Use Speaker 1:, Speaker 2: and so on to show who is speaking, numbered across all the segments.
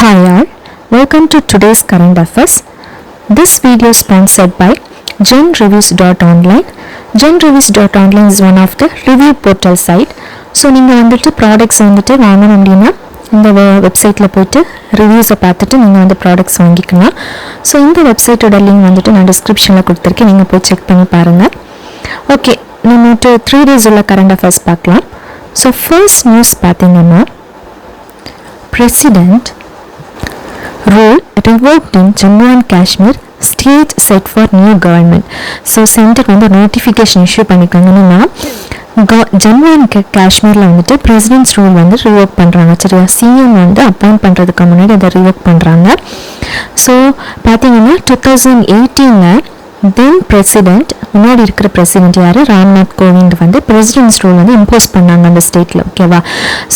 Speaker 1: Hi all, welcome to today's current affairs. This video is sponsored by Genreviews.online. Genreviews.online is one of the review portal site. So நீங்கள் வந்துட்டு products வந்துட்டு வாங்கணும் அப்படின்னா இந்த வெப்சைட்டில் போய்ட்டு ரிவ்யூஸை பார்த்துட்டு நீங்கள் வந்து ப்ராடக்ட்ஸ் வாங்கிக்கலாம். ஸோ இந்த வெப்சைட்டோட லிங்க் வந்துட்டு நான் டிஸ்கிரிப்ஷனில் கொடுத்துருக்கேன், நீங்கள் போய் செக் பண்ணி பாருங்கள். ஓகே, நம்மட்டு 3 days உள்ள கரண்ட் அஃபேர்ஸ் பார்க்கலாம். ஸோ ஃபர்ஸ்ட் நியூஸ் பார்த்தீங்கன்னா, president rule revoked in Jammu and Kashmir, state set for new government. So centre வந்து நோட்டிஃபிகேஷன் இஷ்யூ பண்ணிக்காங்கன்னா ஜம்மு அண்ட் காஷ்மீரில் வந்துட்டு பிரசிடென்ட்ஸ் ரூல் வந்து ரிவோக் பண்ணுறாங்க. சரியா, சிஎம் வந்து அப்பாயிண்ட் பண்ணுறதுக்கு முன்னாடி அதை ரிவோக் பண்ணுறாங்க. ஸோ பார்த்தீங்கன்னா 2018 தென் பிரசிடென்ட், முன்னாடி இருக்கிற பிரசிடென்ட் யார், ராம்நாத் கோவிந்த் வந்து பிரசிடென்ட்ஸ் ரூல் வந்து இம்போஸ் பண்ணாங்க அந்த ஸ்டேட்டில். ஓகேவா,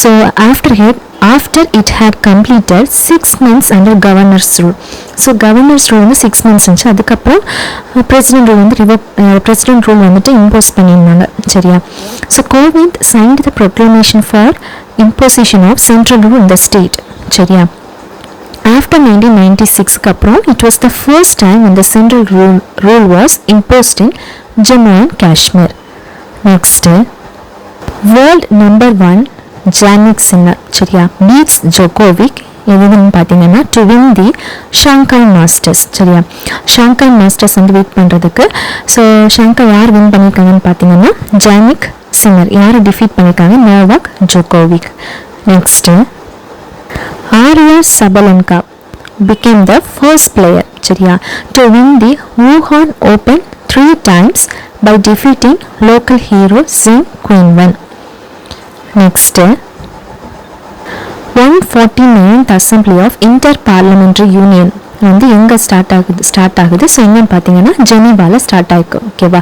Speaker 1: so after it had completed 6 months under governor's rule. So governors rule வந்து 6 months இருந்துச்சு. அதுக்கப்புறம் பிரசிடென்ட் ரூல் வந்து பிரசிடென்ட் ரூல் வந்துட்டு இம்போஸ் பண்ணியிருந்தாங்க. சரியா, so Kovind signed the proclamation for imposition of central rule in the state. சரியா, after 1996 அப்புறம் it was the first time when the central rule was imposed in Jammu and Kashmir. Next, world number 1 Jannik Sinner சரியா beads Djokovic எதுன்னு பார்த்தீங்கன்னா to win the Shanghai masters. சரியா, Shanghai masters வந்து wait பண்ணுறதுக்கு. So Shanghai யார் win பண்ணியிருக்காங்கன்னு பார்த்தீங்கன்னா Jannik Sinner. யாரை டிஃபீட் பண்ணியிருக்காங்க, Novak Djokovic. Next, Arya சபலன்கா became the first player சரியா to win the Wuhan Open 3 times by defeating local hero Zheng Qinwen. Next, 149th Assembly of Inter-Parliamentary Union வந்து எங்கே start ஆகுது. So எங்கன்னு பார்த்தீங்கன்னா ஜெனீவாவில் ஸ்டார்ட் ஆகிருக்கு. ஓகேவா,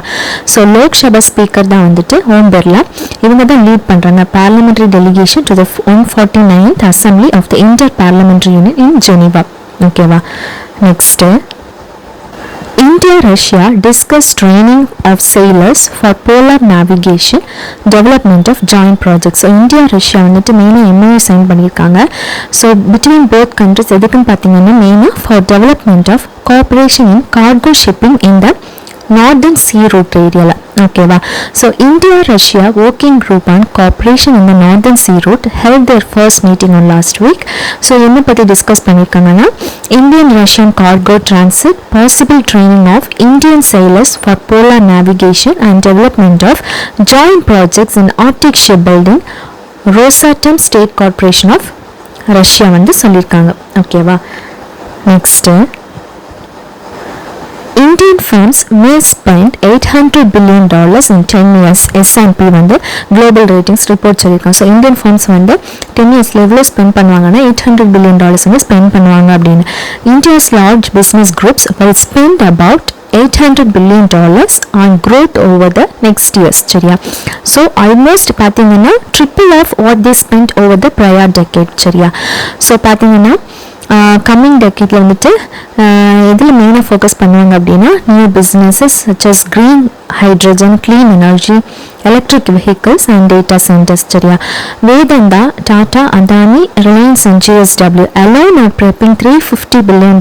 Speaker 1: ஸோ லோக்சபா ஸ்பீக்கர் தான் வந்துட்டு ஓம் பிர்லா, இவங்க தான் லீட் பண்ணுறாங்க parliamentary delegation to the 149th Assembly of the Inter-Parliamentary Union in Geneva. ஓகேவா, next, India-Russia discuss training of sailors for polar navigation, development of joint projects. So India Russia வந்துட்டு மெயினாக MOU sign பண்ணியிருக்காங்க. So between both countries எதுக்குன்னு பார்த்தீங்கன்னா மெயினாக for development of cooperation in cargo shipping in the Northern Sea Route ஏரியாவில். ஓகேவா, so India Russia working group on cooperation in the Northern Sea Route held their first meeting on last week. So என்ன பற்றி discuss பண்ணியிருக்காங்கன்னா, Indian Russian cargo transit, possible training of Indian sailors for polar navigation and development of joint projects in Arctic shipbuilding, Rosatom state corporation of Russia வந்து சொல்லியிருக்காங்க. ஓகேவா, next, Indian firms may spend $800 billion in 10 years. S&P வந்து global ratings report சொல்லியிருக்காங்க. So Indian firms வந்து 10 yearsல எவ்வளோ spend பண்ணுவாங்கன்னா $800 billion வந்து spend பண்ணுவாங்க அப்படின்னு. India's large business groups will spend about $800 billion on growth over the next years. சரியா, so almost பார்த்தீங்கன்னா triple of what they spent over the prior decade. சரியா, so பார்த்தீங்கன்னா கம்மிங் டெக்கேட்டில் வந்துட்டு இதில் மெயினாக ஃபோக்கஸ் பண்ணுவாங்க அப்படின்னா new businesses such as green hydrogen, clean energy, electric vehicles and data centres. சரியா, Vedanta, Tata, Adani, Reliance and GSW alone are prepping $350 billion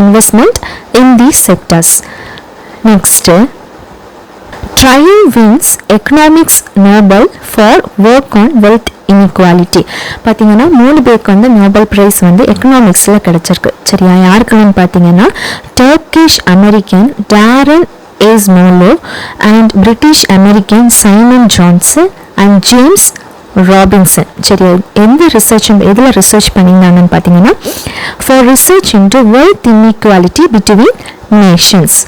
Speaker 1: investment in these sectors. Next, Trial wins economics Nobel for work on wealth inequality. பார்த்தீங்கன்னா 3 பேருக்கு வந்து Nobel prize வந்து எக்கனாமிக்ஸில் கிடச்சிருக்கு. சரியா, யாருக்குன்னு பார்த்தீங்கன்னா Turkish American Daron Acemoglu and British American Simon Johnson and James Robinson. சரியா, எதில் ரிசர்ச் பண்ணியிருந்தாங்கன்னு பார்த்தீங்கன்னா for research into wealth inequality between nations.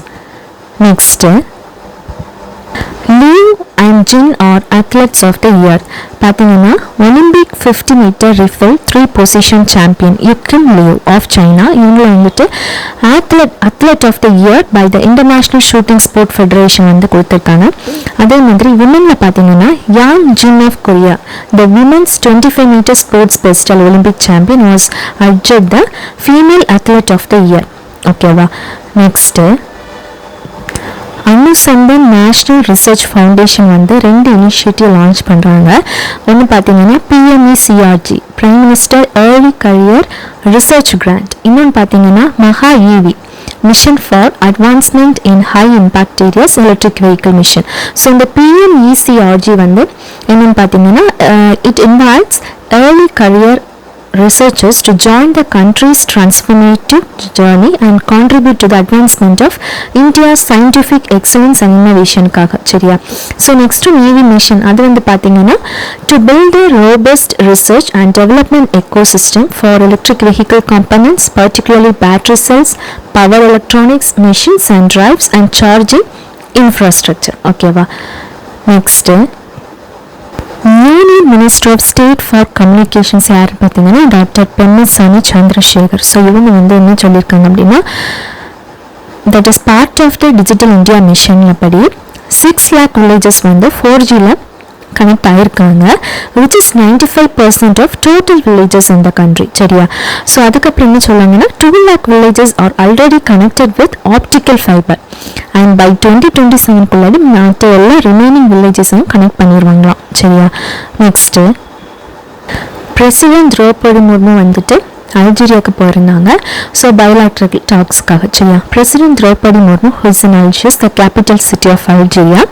Speaker 1: Next, Liu and Jin are athletes of the year. பார்த்தீங்கன்னா Olympic 50 meter rifle 3 position champion Yukun Liu of China, இவங்களை வந்துட்டு athlete of the year by the international shooting sport federation வந்து கொடுத்துருக்காங்க. அதே மாதிரி விமனில் பார்த்தீங்கன்னா Yang Jin of Korea, the women's 25 meter sports pistol Olympic champion was adjudged the female athlete of the year. ஓகேவா, next, Anusandhan national research foundation வந்து 2 initiative launch பண்ணுறாங்க. ஒன்று பார்த்தீங்கன்னா PMECRG prime minister early career research grant, இன்னொன்று பார்த்தீங்கன்னா Maha EV mission for advancement in high impact areas electric vehicle mission. So இந்த PMECRG வந்து என்னென்னு பார்த்தீங்கன்னா it invites early career researchers to join the country's transformative journey and contribute to the advancement of India's scientific excellence and innovation காக. சரியா? So next Navy mission அது வந்து பார்த்தீங்கன்னா to build a robust research and development ecosystem for electric vehicle components, particularly battery cells, power electronics, machines and drives and charging infrastructure. ஓகேவா? Next union minister of state for communications யார் பார்த்தீங்கன்னா doctor Pemmasani Chandrasekhar. So இவங்க வந்து என்ன சொல்லியிருக்காங்க அப்படின்னா that is part of the digital India mission படி 6 lakh villages வந்து 4Gல கனெக்ட் ஆகிருக்காங்க, which is 95% of total villages in the country. சரியா? ஸோ அதுக்கப்புறம் என்ன சொல்லுவாங்கன்னா 2 lakh villages are already connected with optical fibre and by 2027 மற்ற எல்லா ரிமைனிங் வில்லேஜஸையும் கனெக்ட் பண்ணிடுவாங்களாம். சரியா? நெக்ஸ்ட்டு பிரசிடென்ட் திரௌபதி முர்மு வந்துட்டு அல்ஜீரியாவுக்கு போயிருந்தாங்க. ஸோ பைலாட்ரல் டாக்ஸ்க்காக. சரியா? President Droupadi Murmu who's in Algiers the capital city of Algeria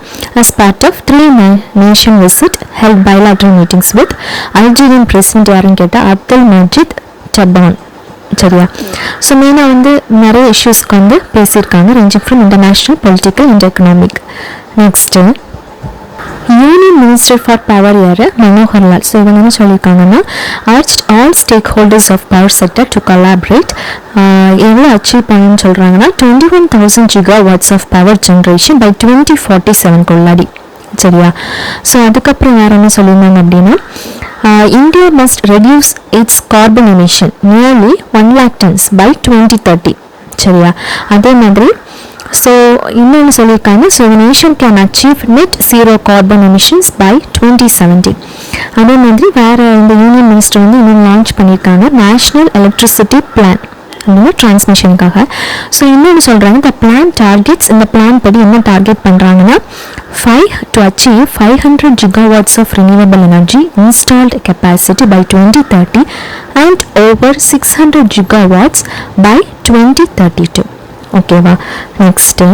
Speaker 1: as part of 3 nation visit held bilateral meetings with Algerian president யாருன்னு கேட்டால் அப்துல் மஜீத் டபான். சரியா? ஸோ மெயினாக வந்து நிறைய இஷ்யூஸ்க்கு வந்து பேசியிருக்காங்க ranging from international political and economic. Next union minister for power யார் மனோகர் லால். ஸோ இவங்க என்ன சொல்லியிருக்காங்கன்னா all stakeholders of power sector to collaborate. எவ்வளோ அச்சீவ் பண்ணணும்னு சொல்கிறாங்கன்னா 21,000 gigawatts of power generation by 2047 கொள்ளாடி. சரியா? ஸோ அதுக்கப்புறம் வேறு என்ன சொல்லியிருந்தாங்க அப்படின்னா India must reduce its carbon emission nearly 1 lakh tons by 2030. சரியா? அதே மாதிரி ஸோ இன்னொன்று சொல்லியிருக்காங்க so nation can achieve net zero carbon emissions by 2070. அதே மாதிரி வேறு இந்த யூனியன் மினிஸ்டர் வந்து இன்னும் லான்ச் பண்ணியிருக்காங்க நேஷ்னல் எலக்ட்ரிசிட்டி பிளான் அப்படின்னா டிரான்ஸ்மிஷனுக்காக. ஸோ இன்னொன்று சொல்கிறாங்க த பிளான் டார்கெட்ஸ், இந்த பிளான் படி என்ன டார்கெட் பண்ணுறாங்கன்னா 500 gigawatts of renewable energy installed capacity by 2030 and over 600 gigawatts by 2032. ஓகேவா? Next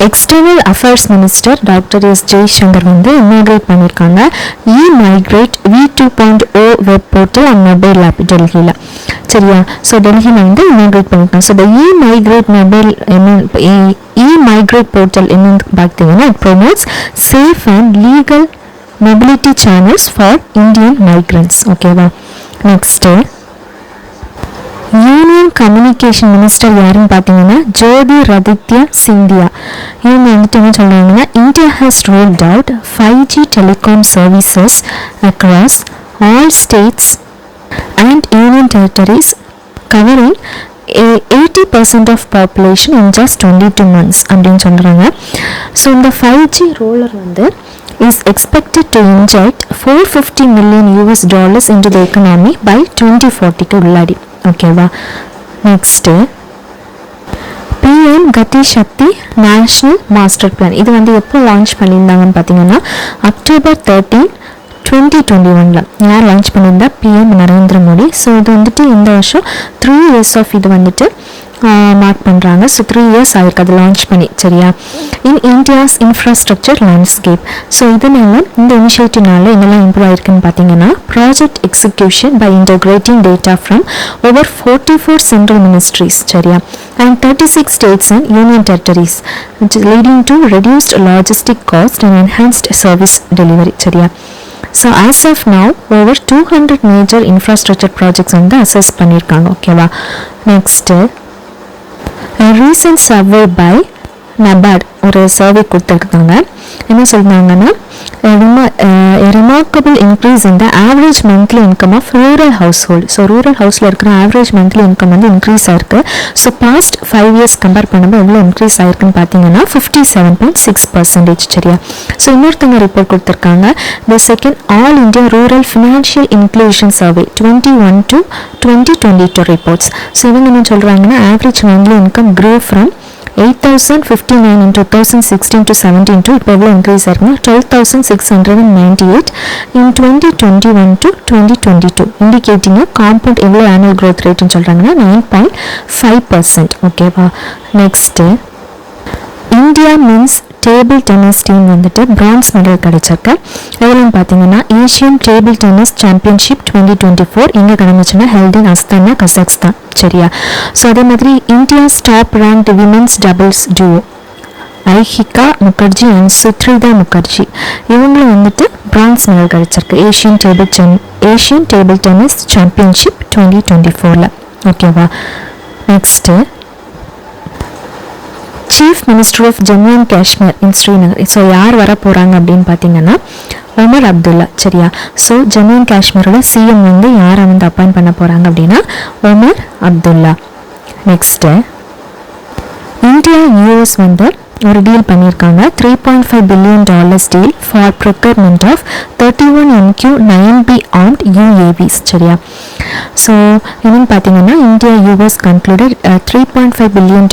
Speaker 1: external affairs minister doctor S Jaishankar வந்து இனாகிரேட் பண்ணியிருக்காங்க migrate V2.0 web portal and mobile app டெல்லியில். சரியா? ஸோ டெல்லியில் வந்து இனாகிரேட் பண்ணியிருக்காங்க. ஸோ இந்த மைக்ரேட் போர்ட்டல் என்னன்னு பார்த்தீங்கன்னா it promotes safe and legal mobility channels for Indian migrants. ஓகேவா? நெக்ஸ்ட்டு யூனியன் கம்யூனிகேஷன் மினிஸ்டர் யாருன்னு பார்த்தீங்கன்னா ஜோதிராதித்ய சிந்தியா. இவங்க வந்துட்டு என்ன சொல்கிறாங்கன்னா India has rolled out 5G telecom services across all states and union territories covering 80% of population in just 22 months அப்படின்னு சொல்கிறாங்க. So இந்த 5G ரோலர் வந்து is expected to inject $450 million into the economy by 2040 உள்ளாடி. ஓகேவா? Next PM கதி சக்தி national master plan. இது வந்து எப்போ லான்ச் பண்ணியிருந்தாங்கன்னு பார்த்தீங்கன்னா October 13, 2021 யார் லான்ச் பண்ணியிருந்தா PM நரேந்திர மோடி. ஸோ இது வந்துட்டு இந்த வருஷம் 3 years ஆஃப் இது வந்துட்டு மார்க் பண்ணுறாங்க. ஸோ 3 years ஆயிருக்கு அது லான்ச் பண்ணி. சரியா? In India's infrastructure landscape. So இதனால இந்த இனிஷியேட்டிவ்னால என்னெல்லாம் இம்ப்ரூவ் ஆயிருக்குன்னு பார்த்தீங்கன்னா project execution by integrating data from over 44 central ministries. சரியா? And 36 states and union territories, leading to reduced logistic cost and enhanced service delivery. சரியா? So as of now over 200 major infrastructure projects வந்து assess பண்ணியிருக்காங்க. ஓகேவா? நெக்ஸ்ட்டு recent survey by NABARD ஒரு survey கொடுத்துருக்காங்க. என்ன சொல்கிறாங்கன்னா remarkable increase in the average monthly income of rural household. So rural ஹவுஸில் இருக்கிற ஆவரேஜ் மந்த்லி இன்கம் வந்து இன்க்ரீஸ் ஆயிருக்கு. ஸோ பாஸ்ட் 5 years கம்பேர் பண்ணும்போது எவ்வளோ இன்க்ரீஸ் ஆயிருக்குன்னு பார்த்தீங்கன்னா 57.6%. சரியா? ஸோ இன்னொருத்தவங்க ரிப்போர்ட் கொடுத்துருக்காங்க the second all India rural financial inclusion survey 21 to 2022 reports. So இவங்க என்ன சொல்கிறாங்கன்னா average monthly income grow from 8,059 in 2016 to 17 to இப்போ எவ்வளோ இன்க்ரீஸ் ஆயிருக்குன்னா 12,698 in 2021 to 2022, இண்டிகேட்டிங் காம்பவுண்ட் எவ்வளோ ஆனுவல் க்ரோத் ரேட்னு சொல்கிறாங்கன்னா 9.5%. ஓகேவா. Next India men's table tennis team வந்துட்டு பிரான்ஸ் மெடல் கிடைச்சிருக்கு. எவ்வளோன்னு பார்த்தீங்கன்னா ஏஷியன் டேபிள் டென்னிஸ் சாம்பியன்ஷிப் 2024 எங்கே கிடந்துச்சுன்னா ஹெல்ட் இன் அஸ்தானா, கசக்ஸ்தான். சரியா. ஸோ அதே மாதிரி India's top ranked women's doubles duo Ayhika Mukherjee and Sutirtha Mukherjee இவங்களும் வந்துட்டு பிரான்ஸ் மெடல் கிடைச்சிருக்கு ஏஷியன் டேபிள் டென்னிஸ் சாம்பியன்ஷிப் 2024. ஓகேவா. Next chief minister of Jammu and Kashmir in Srinagar. So யார் வர போகிறாங்க அப்படின்னு பார்த்தீங்கன்னா உமர் அப்துல்லா. சரியா. ஸோ ஜம்மு அண்ட் காஷ்மீரோட சிஎம் வந்து யாரை வந்து அப்பாயிண்ட் பண்ண போகிறாங்க அப்படின்னா Omar Abdullah. Next India US வந்து ஒரு டீல் பண்ணியிருக்காங்க. $3.5 billion deal for procurement of 31 MQ-9B armed UAVs. சரியா. ஸோ என்னன்னு பார்த்தீங்கன்னா India US concluded $3.5 billion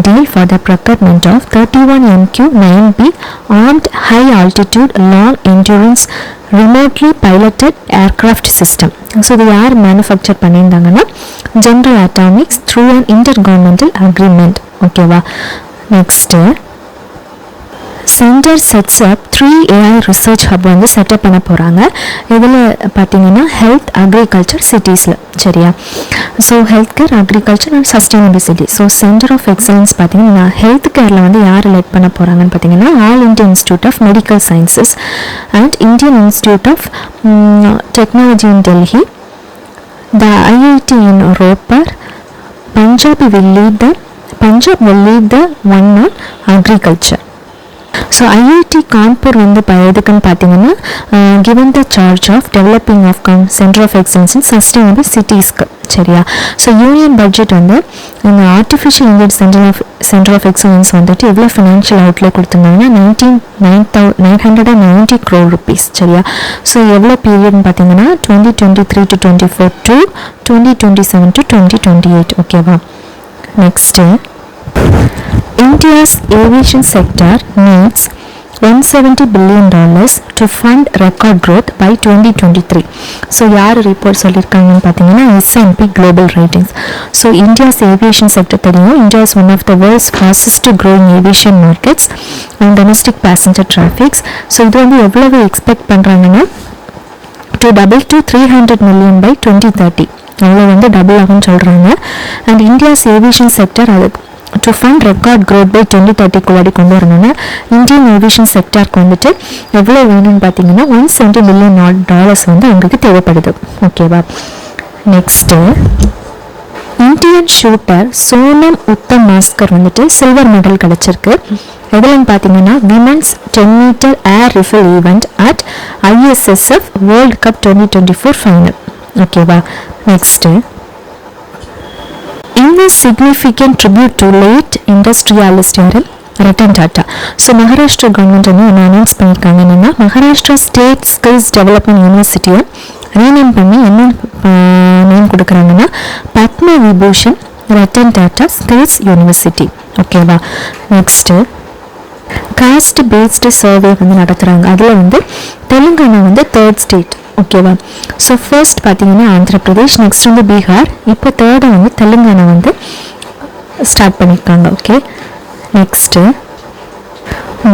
Speaker 1: deal for the procurement of 31 MQ-9B armed high altitude long endurance remotely piloted aircraft system. So they are manufactured பண்ணியிருந்தாங்கன்னா General Atomics through an intergovernmental agreement. ஓகேவா. Next centre sets up 3 AI research hub வந்து setup பண்ண போகிறாங்க. இதில் பார்த்தீங்கன்னா health agriculture சிட்டிஸில். சரியா. So health care agriculture and sustainable city. So centre of excellence பார்த்தீங்கன்னா ஹெல்த் கேரில் வந்து யார் எலெக்ட் பண்ண போகிறாங்கன்னு பார்த்தீங்கன்னா All India Institute of Medical Sciences and Indian Institute of Technology in Delhi, the IIT in Ropar, Punjab will lead the one on agriculture. So IIT Kanpur வந்து எதுக்குன்னு பார்த்தீங்கன்னா given the charge of developing of centre of excellence in sustainable சிட்டிஸ்க்கு. சரியா. So union budget வந்து இந்த artificial intelligence centre of excellence வந்துட்டு எவ்வளோ financial outlay கொடுத்துருந்தாங்கன்னா 990 crore rupees. சரியா. ஸோ எவ்வளோ பீரியட்னு பார்த்தீங்கன்னா 2023 to 24 to 2027 to 2028. ஓகேவா. Next India's aviation sector needs $170 billion to fund record growth by 2023. So யார் ரிப்போர்ட் சொல்லியிருக்காங்கன்னு பார்த்தீங்கன்னா S&P Global Ratings. So India's aviation sector தெரியும். India is one of the world's fastest growing aviation markets and domestic passenger traffics. So இது வந்து எவ்வளவு expect பண்ணுறாங்கன்னா to double to 300 million by 2030. அவ்வளோ வந்து டபுள் ஆகும்னு சொல்கிறாங்க. அண்ட் இந்தியாஸ் ஏவியேஷன் செக்டர் அது to fund record growth by 2030 குள்ளாடி கொண்டு வரணும்னா இந்தியன் ஏவியேஷன் செக்டருக்கு வந்துட்டு எவ்வளோ வேணும்னு பார்த்தீங்கன்னா $170 million வந்து அவங்களுக்கு தேவைப்படுது. ஓகேவா. Next Indian shooter Sonam Uttam Maskar வந்துட்டு சில்வர் மெடல் கிடச்சிருக்கு. எதுலன்னு பார்த்தீங்கன்னா women's 10 meter air rifle event at ISSF world cup 2024 final. ஓகேவா. Next in a significant tribute to late industrialist Ratan Tata. So Maharashtra government வந்து என்ன அனௌன்ஸ் பண்ணியிருக்காங்க என்னென்னா மகாராஷ்டிரா ஸ்டேட் ஸ்கில்ஸ் டெவலப்மெண்ட் யூனிவர்சிட்டியை ரீநேம் பண்ணி என்ன நேம் கொடுக்குறாங்கன்னா பத்ம விபூஷன் ரத்தன் டாட்டா ஸ்கில்ஸ் யூனிவர்சிட்டி. ஓகேவா. நெக்ஸ்ட்டு காஸ்ட் பேஸ்டு சர்வே வந்து நடத்துகிறாங்க. அதில் வந்து தெலுங்கானா வந்து 3rd ஸ்டேட். ஓகேவா. ஸோ ஃபர்ஸ்ட் பார்த்தீங்கன்னா ஆந்திர பிரதேஷ், நெக்ஸ்ட் வந்து பீகார், இப்போ தேர்டு வந்து தெலுங்கானா வந்து ஸ்டார்ட் பண்ணியிருக்காங்க. Okay. Next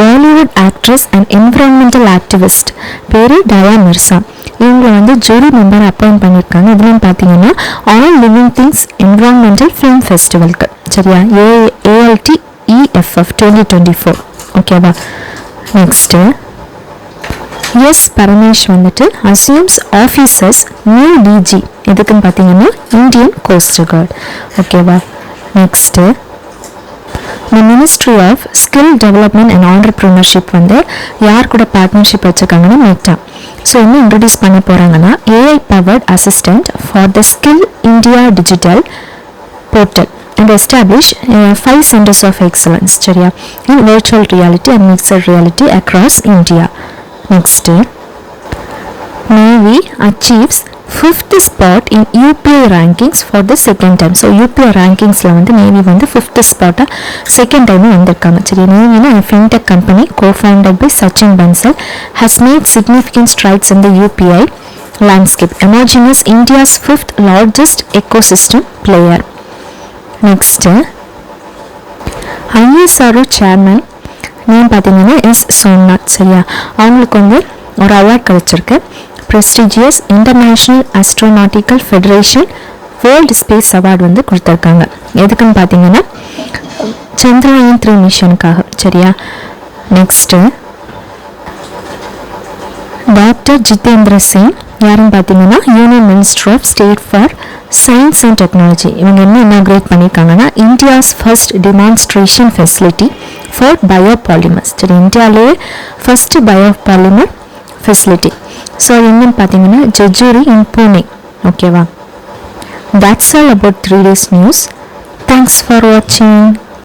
Speaker 1: Bollywood actress and environmental activist பேர் டயா மிர்சா. இவங்களை வந்து ஜூரி மெம்பர் அப்பாயிண்ட் பண்ணியிருக்காங்க. இதுலன்னு பார்த்தீங்கன்னா all living things environmental film ஃபெஸ்டிவலுக்கு. சரியா. ALTEFF 2024. ஓகேவா. நெக்ஸ்ட்டு எஸ் பரமேஷ் வந்துட்டு அசியூம்ஸ் ஆஃபீஸர்ஸ் நியூ டிஜி. எதுக்குன்னு பார்த்தீங்கன்னா இந்தியன் கோஸ்ட் கார்டு. ஓகேவா. Next the ministry of skill development and entrepreneurship வந்து யார் கூட பார்ட்னர்ஷிப் வச்சுருக்காங்கன்னா மெட்டா. ஸோ என்ன இன்ட்ரடியூஸ் பண்ண போகிறாங்கன்னா AI powered assistant for the skill India digital portal and establish 5 centers of excellence. சரியா. in virtual reality and mixed reality across India. Next, Navy achieves fifth spot in UPI rankings for the second time. So UPI rankingsல வந்து navy வந்து fifth spot second time வந்திருக்காங்க. சரி, நேவினா fintech company co-founded by Sachin Bansal has made significant strides in the UPI landscape, emerging as India's fifth largest ecosystem player. Next, ISRO chairman name பார்த்தீங்கன்னா S Somnath. சரியா, அவங்களுக்கு வந்து ஒரு award கிடைச்சிருக்கு. Prestigious international astronautical federation world space award வந்து கொடுத்துருக்காங்க. எதுக்குன்னு பார்த்தீங்கன்னா சந்திரயான் 3 மிஷனுக்காக. சரியா, நெக்ஸ்ட்டு டாக்டர் ஜிதேந்திர சிங் யாருன்னு பார்த்தீங்கன்னா union minister of state for science and technology. இவங்க என்ன இனாக்ரேட் பண்ணியிருக்காங்கன்னா India's first demonstration facility for biopolymers. சரி, இந்தியாவிலேயே ஃபர்ஸ்ட் பயோபாலிமர் ஃபெசிலிட்டி. ஸோ எங்கன்னு பார்த்தீங்கன்னா ஜெஜூரி இன் பூனே. ஓகேவா, that's all about 3 days news. Thanks for watching.